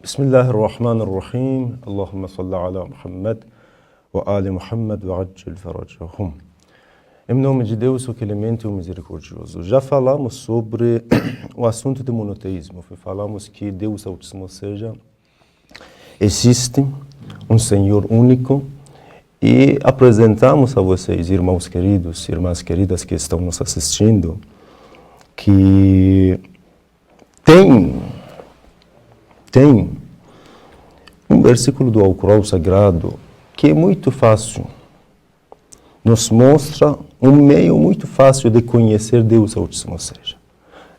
Bismillahirrahmanirrahim. Allahumma salli ala Muhammad wa ali Muhammad wa ajil farajahum. Em nome de Deus, o clemente e o misericordioso. Já falamos sobre o assunto do monoteísmo. Falamos que Deus Altíssimo seja, existe um Senhor único e apresentamos a vocês, irmãos queridos, irmãs queridas que estão nos assistindo, que tem um versículo do Alcorão Sagrado que é muito fácil, nos mostra um meio muito fácil de conhecer Deus Altíssimo seja,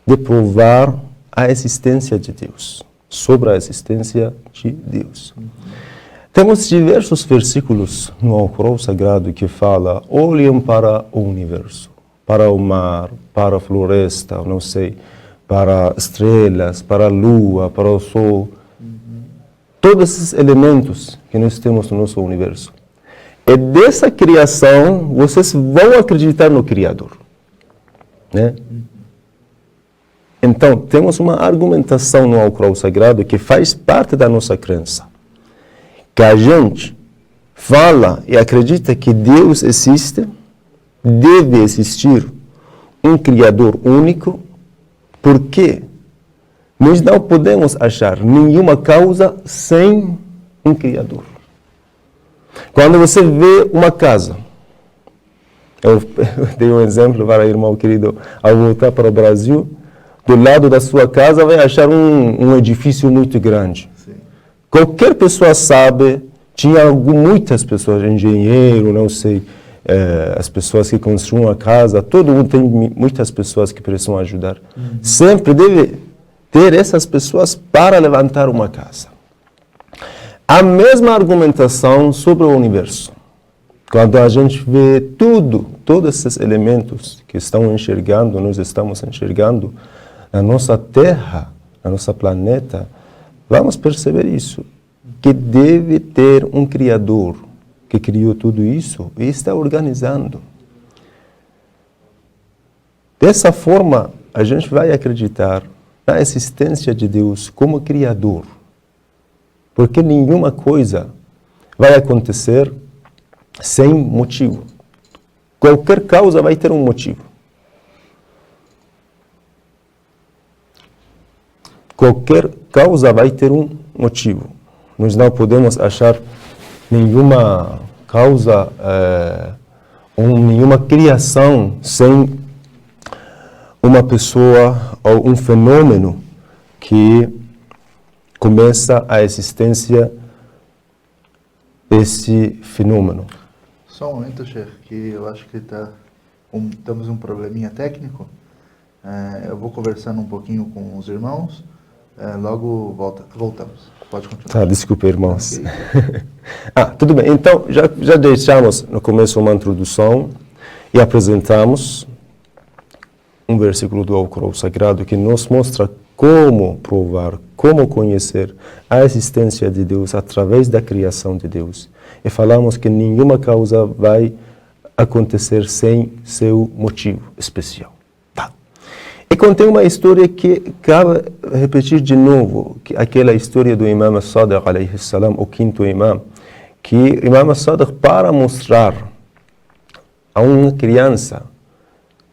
de provar a existência de Deus, sobre a existência de Deus. Temos diversos versículos no Alcorão Sagrado que fala: olhem para o universo, para o mar, para a floresta, não sei, para estrelas, para a lua, para o sol. Todos esses elementos que nós temos no nosso universo. E dessa criação, vocês vão acreditar no Criador, né? Então, temos uma argumentação no Alcorão Sagrado que faz parte da nossa crença. Que a gente fala e acredita que Deus existe, deve existir um Criador único, porque nós não podemos achar nenhuma causa sem um Criador. Quando você vê uma casa, eu dei um exemplo para o irmão querido, ao voltar para o Brasil, do lado da sua casa vai achar um edifício muito grande. Sim. Qualquer pessoa sabe, tinha muitas pessoas, engenheiro, não sei, as pessoas que construam a casa, todo mundo tem muitas pessoas que precisam ajudar. Sempre deve ter essas pessoas para levantar uma casa. A mesma argumentação sobre o universo. Quando a gente vê todos esses elementos que estão enxergando, nós estamos enxergando na nossa Terra, na nossa planeta, vamos perceber isso, que deve ter um Criador que criou tudo isso e está organizando. Dessa forma, a gente vai acreditar na existência de Deus como Criador, porque nenhuma coisa vai acontecer sem motivo. Qualquer causa vai ter um motivo. Qualquer causa vai ter um motivo. Nós não podemos achar nenhuma causa ou nenhuma criação sem uma pessoa ou um fenômeno que começa a existência desse fenômeno. Só um momento, chefe, que eu acho que temos um probleminha técnico. Eu vou conversando um pouquinho com os irmãos, logo voltamos. Pode continuar. Tá, desculpa, irmãos. Okay. Tudo bem. Então, já deixamos no começo uma introdução e apresentamos um versículo do Alcorão Sagrado que nos mostra como provar, como conhecer a existência de Deus através da criação de Deus. E falamos que nenhuma causa vai acontecer sem seu motivo especial. Tá. E contém uma história que cabe repetir de novo, aquela história do Imam As-Sadiq, alayhi salam, o quinto imam, que o Imam As-Sadiq, para mostrar a uma criança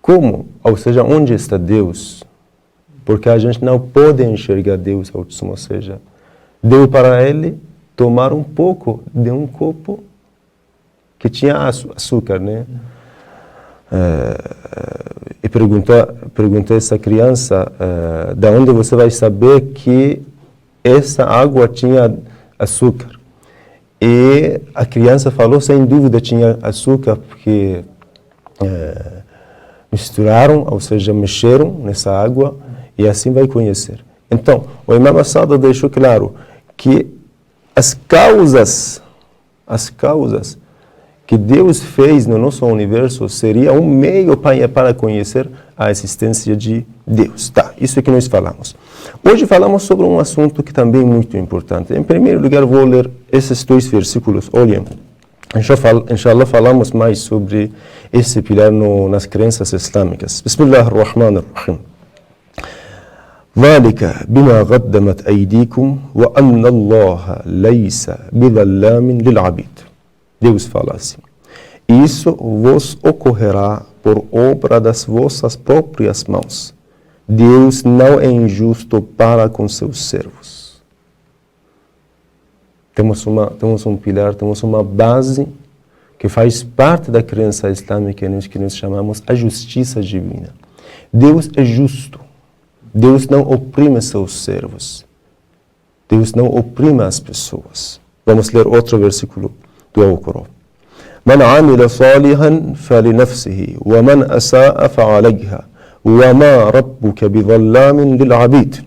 como, ou seja, onde está Deus, porque a gente não pode enxergar Deus, ou seja, deu para ele tomar um pouco de um copo que tinha açúcar, né? E perguntou a essa criança, de onde você vai saber que essa água tinha açúcar? E a criança falou, sem dúvida tinha açúcar, porque misturaram, ou seja, mexeram nessa água, e assim vai conhecer. Então, o Imam As-Sadiq deixou claro que as causas que Deus fez no nosso universo seria um meio para conhecer a existência de Deus. Tá, isso é que nós falamos. Hoje falamos sobre um assunto que também é muito importante. Em primeiro lugar, vou ler esses dois versículos. Olhem, inshallah falamos mais sobre esse pilar nas crenças islâmicas. Bismillahirrahmanirrahim. ذلك بما قدمت أيديكم وأن الله ليس بظلام للعبيد. Deus fala assim: isso vos ocorrerá por obra das vossas próprias mãos. Deus não é injusto para com seus servos. Temos um pilar, temos uma base que faz parte da crença islâmica que nós chamamos a justiça divina. Deus é justo. Deus não oprime seus servos. Deus não oprime as pessoas. Vamos ler outro versículo do Alcorão. من عمل صالحا فلنفسه ومن أساء فعليها وما ربك بظلام للعبيد.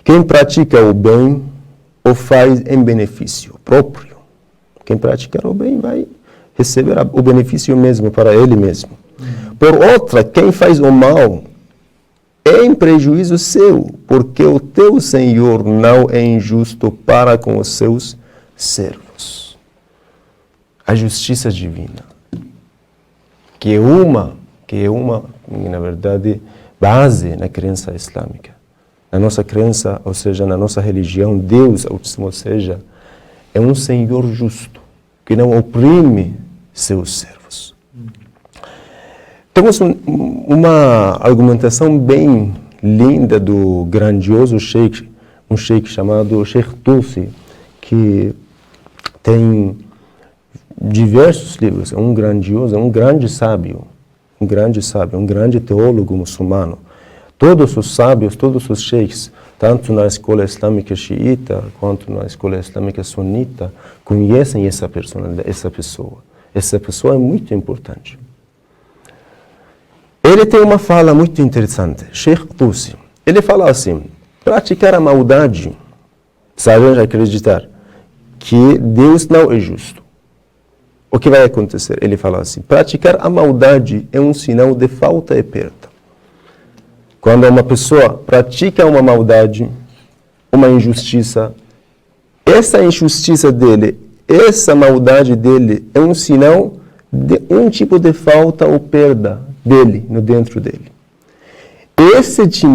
Quem pratica o bem o faz em benefício próprio. Quem praticar o bem vai receber o benefício mesmo para ele mesmo. Por outra, quem faz o mal é em prejuízo seu, porque o teu Senhor não é injusto para com os seus servos. A justiça divina, que é uma, na verdade, base na crença islâmica. Na nossa crença, ou seja, na nossa religião, Deus, ou seja, é um Senhor justo, que não oprime seus servos. Temos uma argumentação bem linda do grandioso sheikh, um sheikh chamado Sheikh Tusi, que tem diversos livros, é um grande sábio, um grande teólogo muçulmano. Todos os sábios, todos os sheikhs, tanto na escola islâmica xiita quanto na escola islâmica sunita, conhecem essa pessoa. Essa pessoa é muito importante. Ele tem uma fala muito interessante, Sheikh Tusi. Ele fala assim: praticar a maldade, sabemos acreditar que Deus não é justo. O que vai acontecer? Ele fala assim: praticar a maldade é um sinal de falta e perda. Quando uma pessoa pratica uma maldade, uma injustiça, essa injustiça dele, essa maldade dele é um sinal de um tipo de falta ou perda dele, no dentro dele.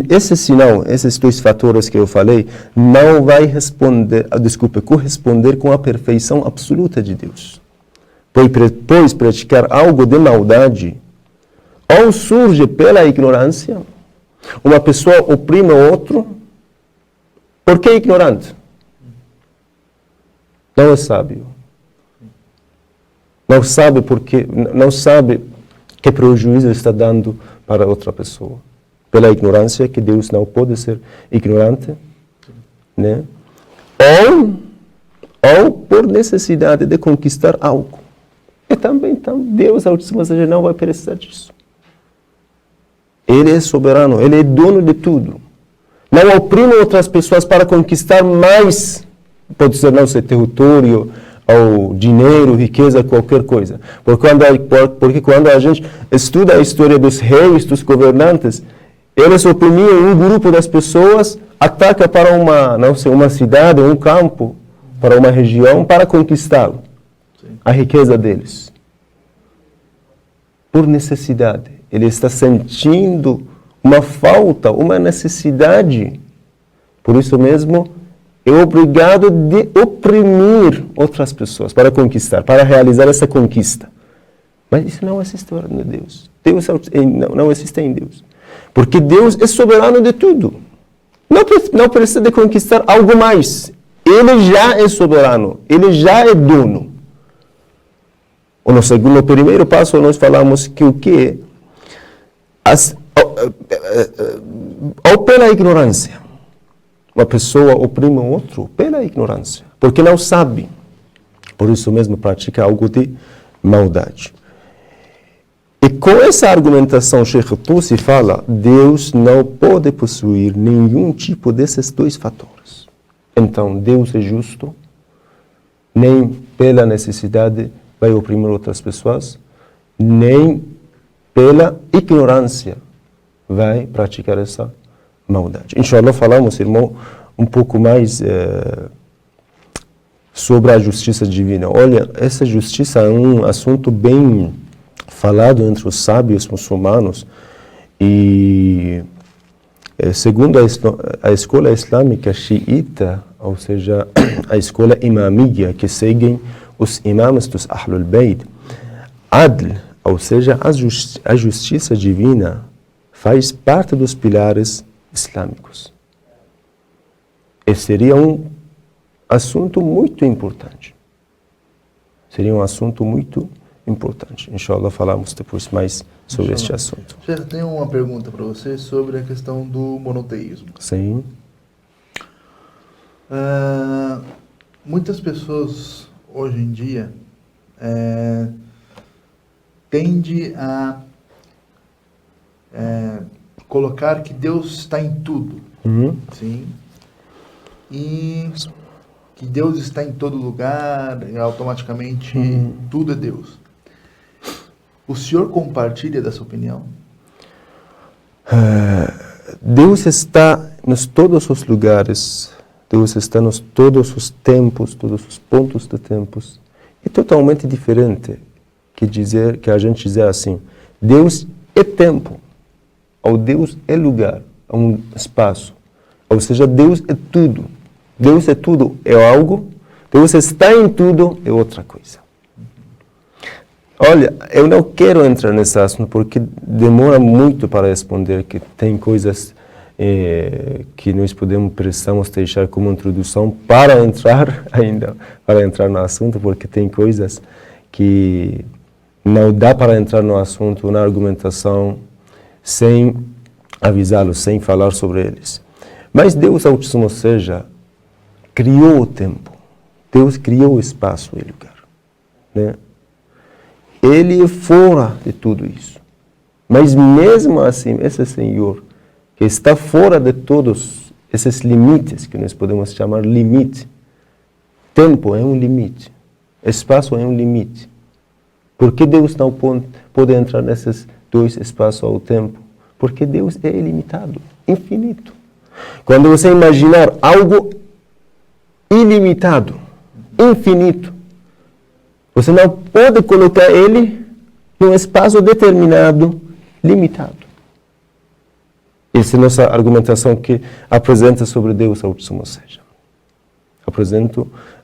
Esse sinal, esses dois fatores que eu falei, não vai corresponder com a perfeição absoluta de Deus. Pois praticar algo de maldade ou surge pela ignorância. Uma pessoa oprime o outro porque é ignorante. Não é sábio. Não sabe que prejuízo está dando para outra pessoa. Pela ignorância, que Deus não pode ser ignorante, né? Ou por necessidade de conquistar algo. E também, Deus, ou seja, não vai precisar disso. Ele é soberano, Ele é dono de tudo. Não oprime outras pessoas para conquistar mais, pode ser não ser território, ou dinheiro, riqueza, qualquer coisa. Porque quando a gente estuda a história dos reis, dos governantes, eles oprimiam um grupo das pessoas, ataca para uma cidade, um campo, para uma região, para conquistá-lo. A riqueza deles. Por necessidade. Ele está sentindo uma falta, uma necessidade. Por isso mesmo, é obrigado de oprimir outras pessoas para conquistar, para realizar essa conquista. Mas isso não existe em Deus. Deus não existe em Deus. Porque Deus é soberano de tudo. Não precisa de conquistar algo mais. Ele já é soberano. Ele já é dono. No primeiro passo, nós falamos que o que ou pela ignorância. Uma pessoa oprime o outro pela ignorância, porque não sabe. Por isso mesmo pratica algo de maldade. E com essa argumentação, Sheikh Tusi fala: Deus não pode possuir nenhum tipo desses dois fatores. Então, Deus é justo, nem pela necessidade vai oprimir outras pessoas, nem pela ignorância vai praticar essa maldade. Inshallah, falamos, irmão, um pouco mais sobre a justiça divina. Olha, essa justiça é um assunto bem falado entre os sábios muçulmanos e Segundo a escola islâmica xiita, ou seja, a escola imamia, que seguem os imãs dos Ahlul Bayt, Adl, ou seja, a justiça divina, faz parte dos pilares islâmicos. E seria um assunto muito importante. Seria um assunto muito importante. Inshallah, falamos depois mais sobre este assunto. Sheikh, tenho uma pergunta para você sobre a questão do monoteísmo. Sim. Muitas pessoas hoje em dia tendem a colocar que Deus está em tudo, sim, e que Deus está em todo lugar e automaticamente tudo é Deus. O senhor compartilha dessa opinião? Deus está em todos os lugares. Deus está em todos os tempos, todos os pontos de tempos. É totalmente diferente que a gente dizer assim, Deus é tempo, ou Deus é lugar, é um espaço. Ou seja, Deus é tudo. Deus é tudo, é algo. Deus está em tudo, é outra coisa. Olha, eu não quero entrar nesse assunto porque demora muito para responder, que tem coisas que nós precisamos deixar como introdução para entrar no assunto, porque tem coisas que não dá para entrar no assunto, na argumentação, sem avisá-los, sem falar sobre eles. Mas Deus Altíssimo seja, criou o tempo, Deus criou o espaço e lugar, né? Ele é fora de tudo isso. Mas mesmo assim, esse Senhor, que está fora de todos esses limites, que nós podemos chamar limite, tempo é um limite, espaço é um limite. Por que Deus não pode entrar nesses dois espaços ao tempo? Porque Deus é ilimitado, infinito. Quando você imaginar algo ilimitado, infinito, você não pode colocar ele em um espaço determinado, limitado. Essa é a nossa argumentação que apresenta sobre Deus Altíssimo seja.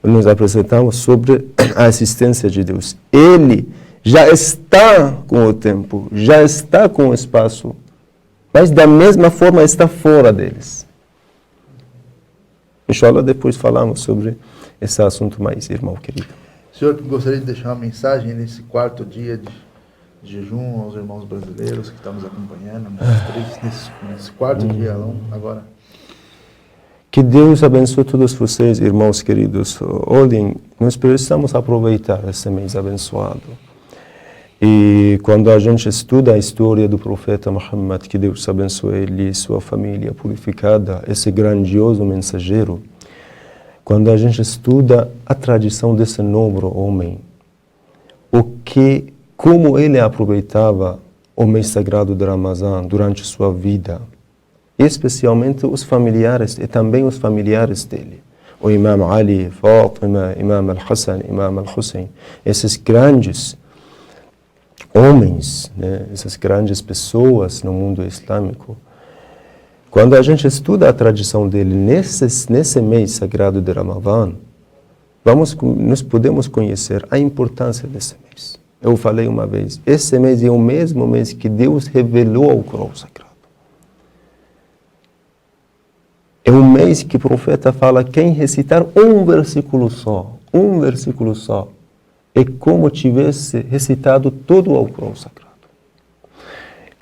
Nós apresentamos sobre a existência de Deus. Ele já está com o tempo, já está com o espaço, mas da mesma forma está fora deles. Inshallah, depois falamos sobre esse assunto mais, irmão querido. Senhor, gostaria de deixar uma mensagem nesse quarto dia de jejum aos irmãos brasileiros que estão nos acompanhando, nesse quarto dia agora. Que Deus abençoe todos vocês, irmãos queridos. Olhem, nós precisamos aproveitar esse mês abençoado. E quando a gente estuda a história do profeta Muhammad, que Deus abençoe ele e sua família purificada, esse grandioso mensageiro, quando a gente estuda a tradição desse nobre homem, como ele aproveitava o mês sagrado de Ramadã durante sua vida, especialmente os familiares e também os familiares dele, o Imam Ali, Fatima, Imam Al-Hassan, Imam Al-Hussein, esses grandes homens, né, essas grandes pessoas no mundo islâmico. Quando a gente estuda a tradição dele nesse mês sagrado de Ramadã, nós podemos conhecer a importância desse mês. Eu falei uma vez, esse mês é o mesmo mês que Deus revelou ao Corão Sagrado. É um mês que o profeta fala, quem recitar um versículo só, é como tivesse recitado todo o Corão Sagrado.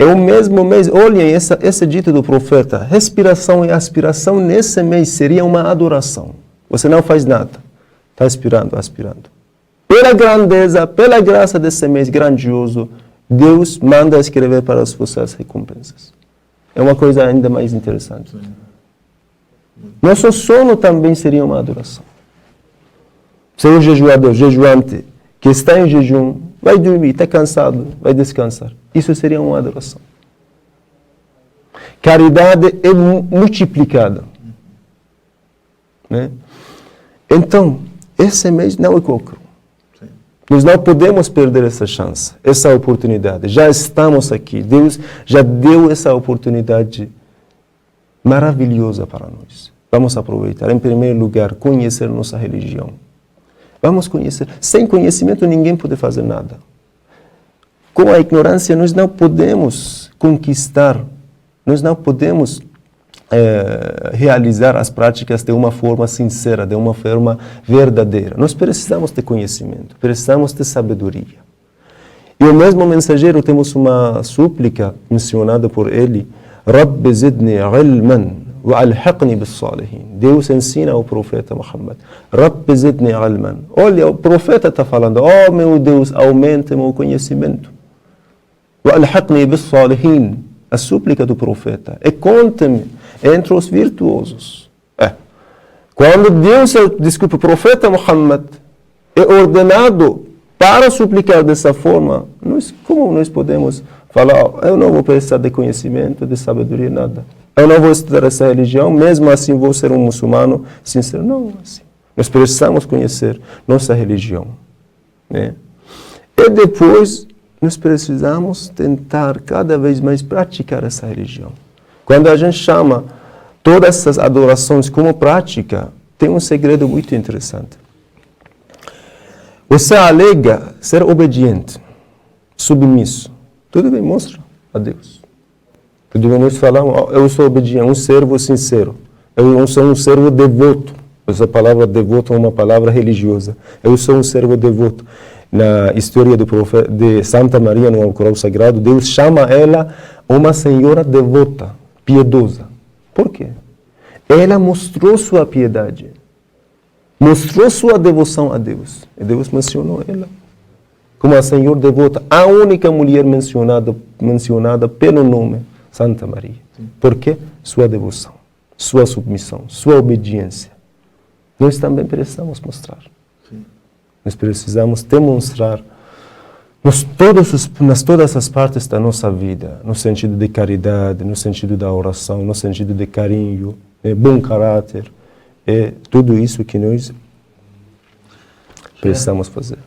É o mesmo mês, olhem esse dito do profeta, respiração e aspiração nesse mês seria uma adoração. Você não faz nada, está aspirando. Pela grandeza, pela graça desse mês grandioso, Deus manda escrever para as suas recompensas. É uma coisa ainda mais interessante. Nosso sono também seria uma adoração. Seu jejuante, que está em jejum, vai dormir, está cansado, vai descansar. Isso seria uma adoração. Caridade é multiplicada. Né? Então, esse mês não é qualquer. Nós não podemos perder essa chance, essa oportunidade. Já estamos aqui. Deus já deu essa oportunidade maravilhosa para nós. Vamos aproveitar, em primeiro lugar, conhecer nossa religião. Vamos conhecer. Sem conhecimento ninguém pode fazer nada. Com a ignorância nós não podemos conquistar, nós não podemos realizar as práticas de uma forma sincera, de uma forma verdadeira. Nós precisamos de conhecimento, precisamos de sabedoria. E o mesmo mensageiro, temos uma súplica mencionada por ele, Rabbi zidni ilman wa alhiqni bis-salihin. Deus ensina ao profeta Muhammad, Rabbi zidni ilman. Olha, o profeta está falando, oh meu Deus, aumente meu conhecimento. Wa alhiqni bis-salihin. A súplica do profeta é conte-me entre os virtuosos. Quando o profeta Muhammad é ordenado para suplicar dessa forma, como nós podemos falar, eu não vou precisar de conhecimento, de sabedoria, nada. Eu não vou estudar essa religião, mesmo assim vou ser um muçulmano sincero. Não, assim. Nós precisamos conhecer nossa religião. Né? E depois, nós precisamos tentar cada vez mais praticar essa religião. Quando a gente chama todas essas adorações como prática, tem um segredo muito interessante. Você alega ser obediente, submisso. Tudo bem, mostra a Deus. Tudo bem, nós falamos, eu sou obediente, um servo sincero. Eu sou um servo devoto. Essa palavra devoto é uma palavra religiosa. Eu sou um servo devoto. Na história de Santa Maria no Alcorão Sagrado, Deus chama ela uma senhora devota, piedosa. Por quê? Ela mostrou sua piedade, mostrou sua devoção a Deus. E Deus mencionou ela como a senhora devota, a única mulher mencionada pelo nome Santa Maria. Por quê? Sua devoção, sua submissão, sua obediência. Nós também precisamos mostrar. Nós precisamos demonstrar nas todas as partes da nossa vida, no sentido de caridade, no sentido da oração, no sentido de carinho, bom caráter, tudo isso que nós precisamos fazer.